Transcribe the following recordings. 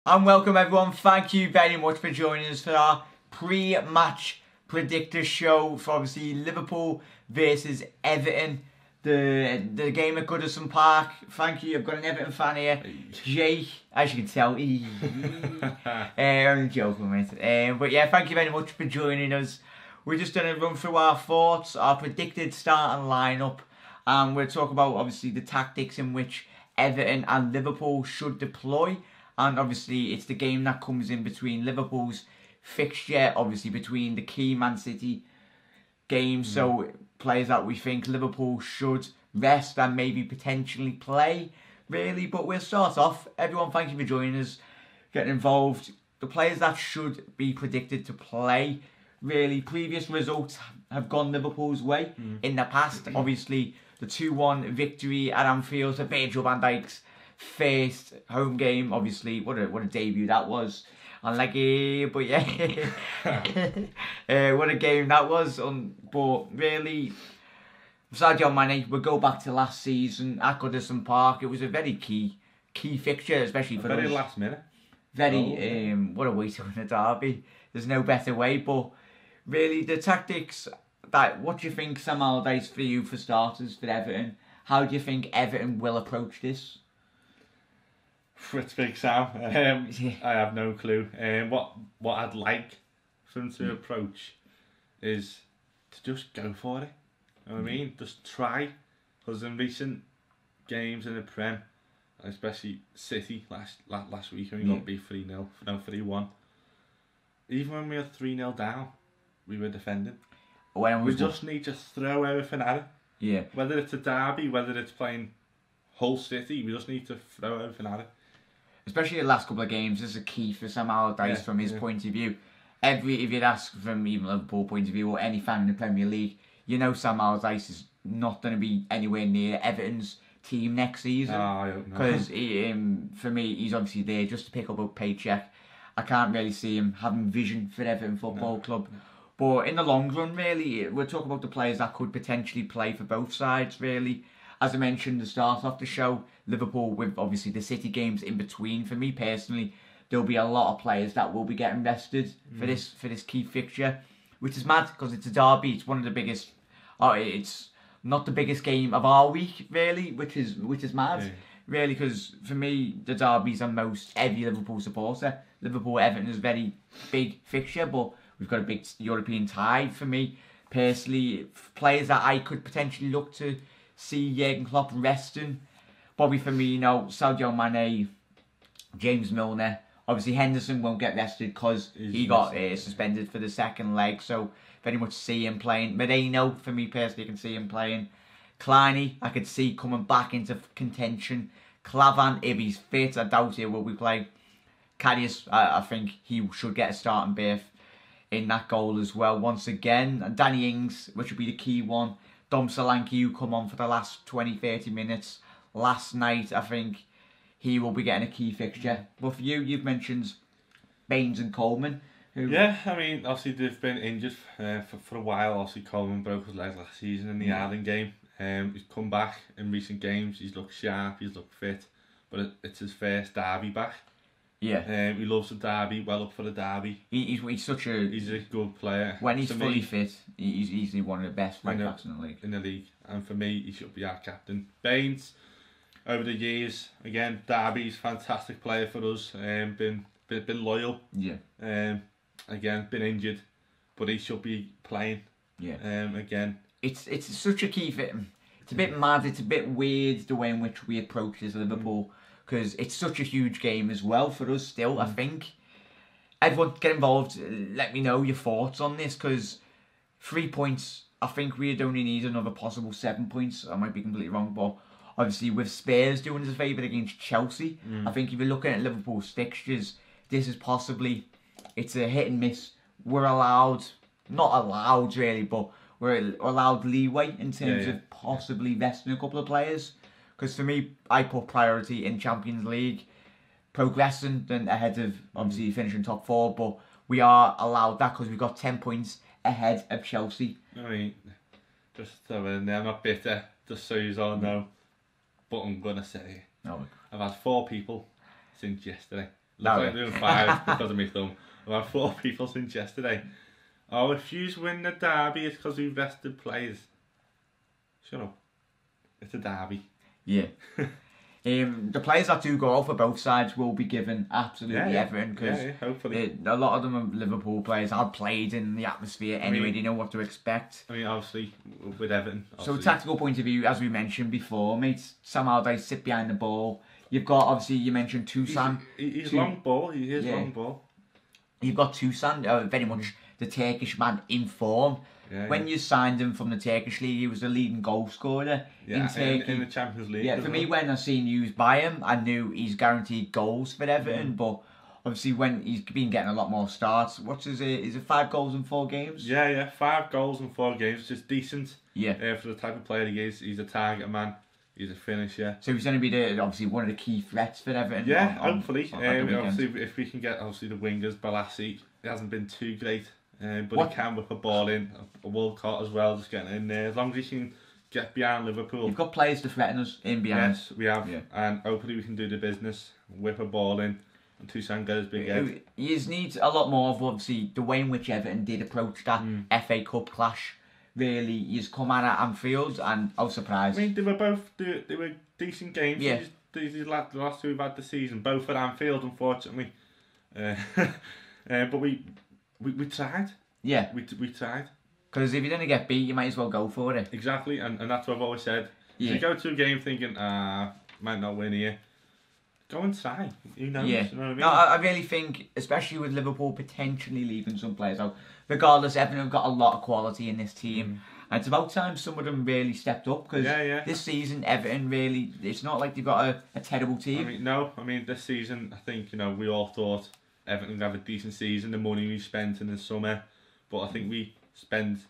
And welcome everyone, thank you very much for joining us for our pre-match predictor show for obviously Liverpool versus Everton. The game at Goodison Park. Thank you, I've got an Everton fan here. Jake, as you can tell, I'm joking mate. But yeah, thank you very much for joining us. We're just going to run through our thoughts, our predicted starting lineup, and we'll talk about obviously the tactics in which Everton and Liverpool should deploy. And obviously it's the game that comes in between Liverpool's fixture, obviously between the key Man City games. So players that we think Liverpool should rest and maybe potentially play, really. But we'll start off. Everyone, thank you for joining us, getting involved. The players that should be predicted to play, really, previous results have gone Liverpool's way in the past. Obviously, the 2-1 victory at Anfield to Virgil van Dijk's first home game. Obviously, what a debut that was. Unlucky, but yeah, what a game that was. But really, Sadio Mane, we'll go back to last season at Goodison Park. It was a very key fixture, especially for very us. last minute. Very, what a way to win a derby. There's no better way. But really, the tactics. What do you think, Sam Allardyce, for you for starters for Everton? How do you think Everton will approach this? It's big Sam. I have no clue. What I'd like for them to approach is to just go for it. You know what I mean? Just try. Because in recent games in the Prem, especially City last week when we got beat 3-0, no 3-1. Even when we were 3-0 down, we were defending. We just need to throw everything at it. Yeah. Whether it's a derby, whether it's playing Hull City, we just need to throw everything at it. Especially the last couple of games, this is a key for Sam Allardyce from his point of view. If you'd ask from even Liverpool point of view or any fan in the Premier League, you know Sam Allardyce is not going to be anywhere near Everton's team next season. I don't know. Because for me, he's obviously there just to pick up a paycheck. I can't really see him having vision for Everton Football Club. But in the long run, really, we'll talk about the players that could potentially play for both sides, really. As I mentioned, to start off the show, Liverpool with obviously the City games in between. For me personally, there'll be a lot of players that will be getting rested for this key fixture, which is mad because it's a derby. It's one of the biggest. It's not the biggest game of our week, really, which is mad, really, because for me the derbies are most every Liverpool supporter. Liverpool Everton is a very big fixture, but we've got a big European tie. For me personally, players that I could potentially look to see Jurgen Klopp resting: Bobby Firmino, Sadio Mane, James Milner. Obviously Henderson won't get rested because he got suspended for the second leg, so very much see him playing. Moreno, for me personally, I can see him playing. Clyne, I could see coming back into contention. Klavan, if he's fit, I doubt he will be playing. Karius, I think he should get a starting berth in that goal as well. Once again, and Danny Ings, which would be the key one. Dom Solanke, who come on for the last 20-30 minutes last night, I think he will be getting a key fixture. But for you, you've mentioned Baines and Coleman. Yeah, I mean, obviously they've been injured for a while. Obviously Coleman broke his leg last season in the Ireland game. He's come back in recent games. He's looked sharp, he's looked fit. But it's his first derby back. Yeah. He loves the derby, well up for the derby. He's a good player. When he's fully fit, he's easily one of the best right backs in the league. And for me, he should be our captain. Baines, over the years, again, derby's fantastic player for us. Been loyal. Yeah. Again, been injured, but he should be playing. Yeah. Again. It's such a key fit. It's a bit mad. It's a bit weird the way in which we approach this Liverpool. Because it's such a huge game as well for us still, I think. Everyone get involved. Let me know your thoughts on this, because 3 points, I think we'd only need another possible 7 points. I might be completely wrong, but obviously with Spurs doing us a favour against Chelsea, I think if you're looking at Liverpool's fixtures, this is possibly, it's a hit and miss. We're allowed, not allowed really, but we're allowed leeway in terms of possibly resting a couple of players. Because for me, I put priority in Champions League, progressing then ahead of obviously finishing top 4. But we are allowed that because we've got 10 points ahead of Chelsea. I mean, I'm not bitter, just so you all know. But I'm gonna say, I've had 4 people since yesterday Looks like doing 5 because of my thumb. I've had 4 people since yesterday. Oh, if you win the derby, it's because we've rested players. Shut up. It's a derby. Yeah. The players that do go out for both sides will be given absolutely everything, because hopefully. A lot of them are Liverpool players. Have played in the atmosphere anyway. They know what to expect. I mean, obviously with Everton. So, tactical point of view, as we mentioned before, mate, Sam Allardyce sit behind the ball. You've got, obviously, you mentioned Toussaint. He's long ball. He is long ball. You've got Toussaint, very much the Turkish man in form. When you signed him from the Turkish league, he was the leading goal scorer in Turkey. In the Champions League. Yeah, for me, when I seen used by him, I knew he's guaranteed goals for Everton. But obviously, when he's been getting a lot more starts, what's his? Is it 5 goals in 4 games? Yeah, 5 goals in 4 games, which is decent. Yeah. For the type of player he is, he's a target man. He's a finisher. So he's going to be obviously one of the key threats for Everton. Yeah, hopefully. Obviously, if we can get the wingers, Balassi, he hasn't been too great. But he can whip a ball in, a Walcott as well, just getting in there. As long as he can get behind Liverpool. You've got players to threaten us in behind. Yes, we have. Yeah. And hopefully we can do the business, whip a ball in, and Toussaint get his big head. He needs a lot more of, obviously, the way in which Everton did approach that FA Cup clash. Really, he's come out at Anfield, and I was surprised. I mean, they were decent games. Yeah. The last 2 we've had the season, both at Anfield, unfortunately. But we tried. Yeah. We tried. Because if you're going to get beat, you might as well go for it. Exactly, and that's what I've always said. If you go to a game thinking, might not win here, go and try. Who knows? Yeah. You know what I mean? No, I really think, especially with Liverpool potentially leaving some players out, regardless, Everton have got a lot of quality in this team. And it's about time some of them really stepped up, because this season, Everton really, it's not like they've got a terrible team. I mean, this season, I think, we all thought Everton would have a decent season, the money we spent in the summer. But I think we spend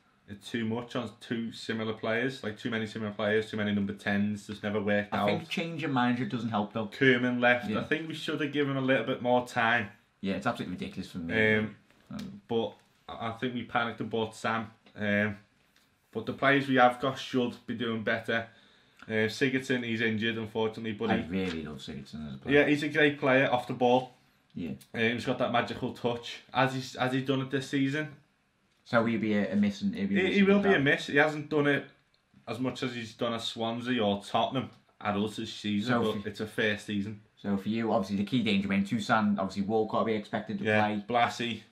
too much on too similar players, like too many similar players, too many number 10s, just never worked out. I think changing manager doesn't help though. Koeman left. I think we should have given him a little bit more time. Yeah, it's absolutely ridiculous for me. But I think we panicked and bought Sam. But the players we have got should be doing better. Sigurdsson, he's injured unfortunately, but I really love Sigurdsson as a player. Yeah, he's a great player off the ball. Yeah. He's got that magical touch. Has he done it this season? So he'll be a miss. He will be a miss. He hasn't done it as much as he's done at Swansea or Tottenham at us this season, but it's a fair season. So for you, obviously the key danger man, Toussaint, obviously Walcott will be expected to play. Balassi,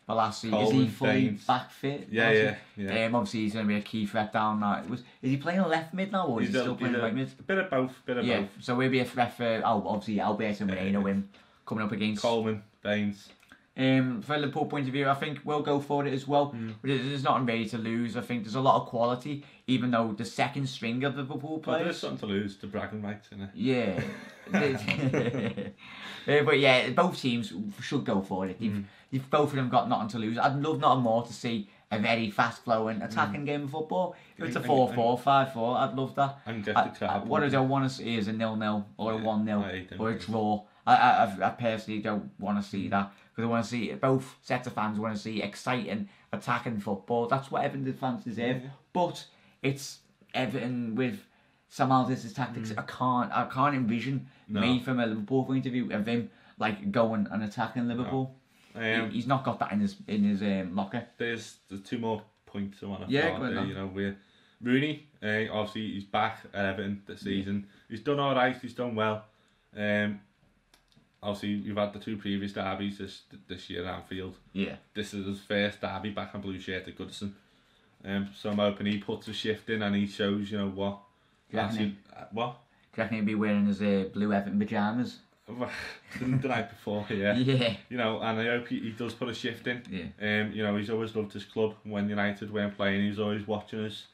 is he fully back fit? Yeah. Obviously he's going to be a key threat down there. Is he playing left mid now, or is he still playing right mid? A bit of both. So he'll be a threat for obviously Alberto and Moreno him coming up against Coleman, Baines. From a Liverpool point of view, I think we'll go for it as well. But there's nothing really to lose. I think there's a lot of quality, even though the second string of Liverpool players. There's something to lose, the bragging rights, isn't it? Yeah. But yeah, both teams should go for it. You've both of them got nothing to lose. I'd love nothing more to see a very fast-flowing attacking game of football. If it's a 4-4, 5-4, I'd love that. And get the crowd. What I don't want to see is a 0-0 or a 1-0 or a draw. I personally don't want to see that. Because I want to see both sets of fans want to see exciting attacking football. That's what Everton fans deserve. But it's Everton with Sam Allardyce's tactics. I can't envision me from a Liverpool point of view of him like going and attacking Liverpool. He's not got that in his locker. There's 2 more points I want to we're Rooney. Obviously he's back at Everton this season. He's done all right. He's done well. Obviously, you've had the 2 previous derbies this year at Anfield. Yeah. This is his first derby back on blue shirt at Goodison. So I'm hoping he puts a shift in and he shows, what. What? Do you reckon he'll be wearing his blue Everton pyjamas? The night before, yeah. Yeah. And I hope he does put a shift in. Yeah. He's always loved his club. When United weren't playing, he's always watching us.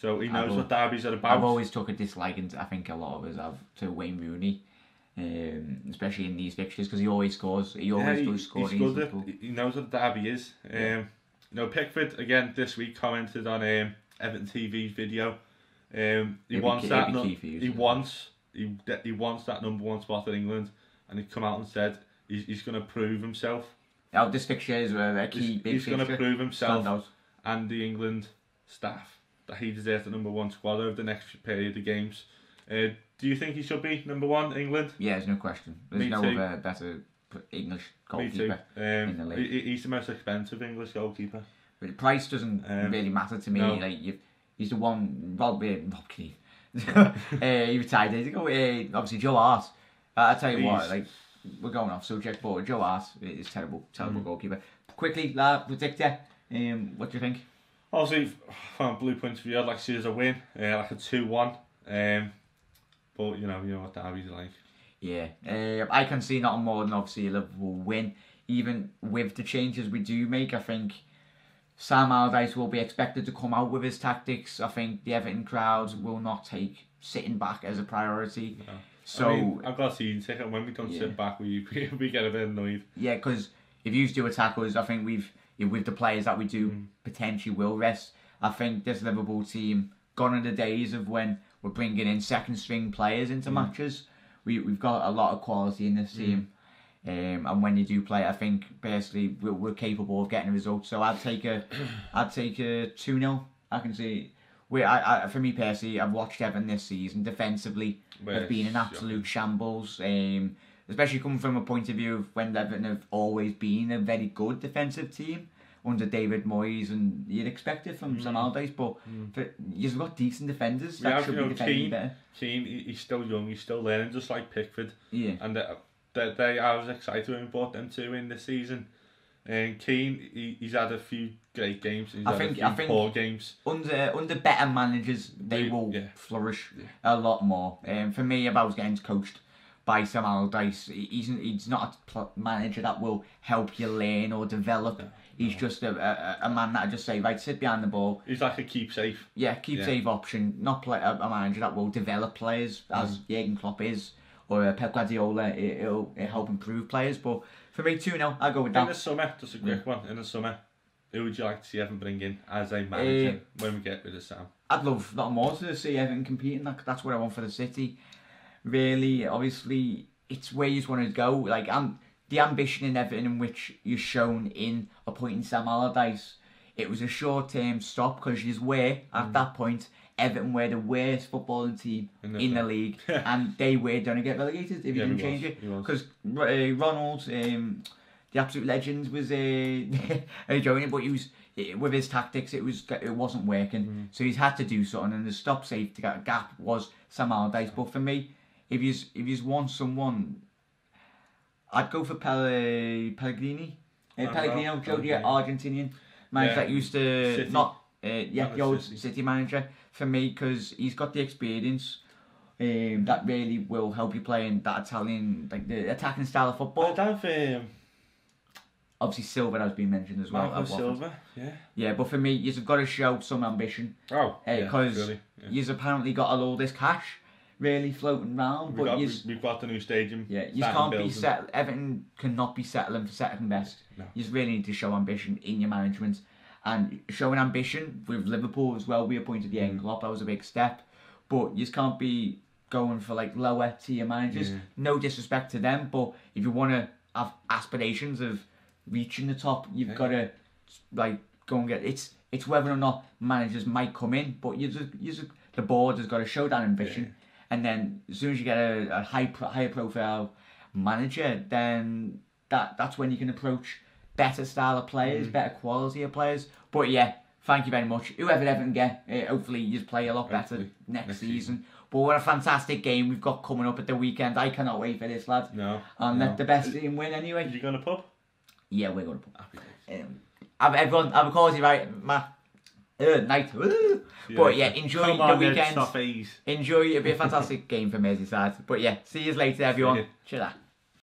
So he knows what derbies are about. I've always took a dislike, and I think a lot of us have, to Wayne Rooney. Especially in these fixtures, because he always scores. He always does score. He knows what the derby is. Pickford again this week commented on Everton TV's video. He wants that number 1 spot in England, and he come out and said he's going to prove himself. This fixture is a key big He's going to prove himself and the England staff that he deserves the number 1 squad over the next period of games. Do you think he should be number 1 England? Yeah, there's no question. There's no other better English Me too. goalkeeper in the league. He's the most expensive English goalkeeper. But the price doesn't really matter to me. No. Like he's the one. Rob Keane. He retired days ago. Obviously, Joe Hart. I tell you what, like we're going off subject, but Joe Hart is terrible goalkeeper. Quickly, predictor. What do you think? Obviously, from a blue point of view, I'd like to see as a win, like a 2-1. But you know what derby's like. Yeah, I can see nothing more than obviously a Liverpool win. Even with the changes we do make, I think Sam Allardyce will be expected to come out with his tactics. I think the Everton crowds will not take sitting back as a priority. No. So I mean, I've got a season ticket. When we don't sit back, we get a bit annoyed. Yeah, because if you do attack us, I think with the players that we do potentially will rest. I think this Liverpool team gone are the days of when we're bringing in second string players into matches. We've got a lot of quality in this team. And when you do play, I think personally we're capable of getting a result. So I'd take a 2-0. I can see. For me personally, I've watched Everton this season. Defensively, have been an absolute shambles. Especially coming from a point of view of when Everton have always been a very good defensive team under David Moyes, and you'd expect it from Sam Allardyce, but you've got decent defenders that should be defending better. Keane, he's still young, he's still learning, just like Pickford. Yeah. And I was excited when we bought them two in this season. And Keane, he's had a few great games. I think poor games. Under better managers, they will flourish a lot more. For me, if I was getting coached by Sam Allardyce, he's not a manager that will help you learn or develop. He's just a man that I just say, right, sit behind the ball. He's like a keep safe. Yeah, keep safe option. Not play a manager that will develop players as Jurgen Klopp is, or Pep Guardiola. It'll help improve players. But for me, 2-0, I'll go with that. In the summer, just a quick one. In the summer, who would you like to see Everton bring in as a manager when we get rid of Sam? I'd love nothing more to see Everton competing. That's what I want for the city. Really, obviously, it's where you just want to go. Like, the ambition in Everton, in which you're shown in appointing Sam Allardyce, it was a short-term stop because you were, at that point, Everton were the worst footballing team in the league, and they were going to get relegated if you didn't change it. Because Ronald, the absolute legend, was joining, but with his tactics, it wasn't working. So he's had to do something, and the stop safety gap was Sam Allardyce. But for me, if you want someone, I'd go for Pellegrini. Pellegrino, Argentinian manager that used to City. The old City manager for me, because he's got the experience that really will help you play in that Italian, like the attacking style of football. I'd have obviously Silva has been mentioned as well. Marco Silva, yeah, but for me, you've got to show some ambition. Because you've apparently got all this cash really floating around. We've got the new stadium. Yeah, you can't be set. Everton cannot be settling for second best. No. You really need to show ambition in your management, and showing ambition with Liverpool as well. We appointed Jurgen Klopp. That was a big step, but you can't be going for like lower tier managers. No disrespect to them, but if you want to have aspirations of reaching the top, you've got to like go and get it's whether or not managers might come in, but the board has got to show that ambition. And then as soon as you get a higher profile manager, then that's when you can approach better style of players, better quality of players. But yeah, thank you very much. Whoever Everton get, hopefully you play a lot better next season. But what a fantastic game we've got coming up at the weekend. I cannot wait for this, lad. Let the best team win anyway. You going to pub? Yeah, we're going to pub. Everyone, have a cosy night. But yeah, enjoy the weekend. Enjoy. It'll be a fantastic game for Merseyside. But yeah, see you later, everyone. Cheers.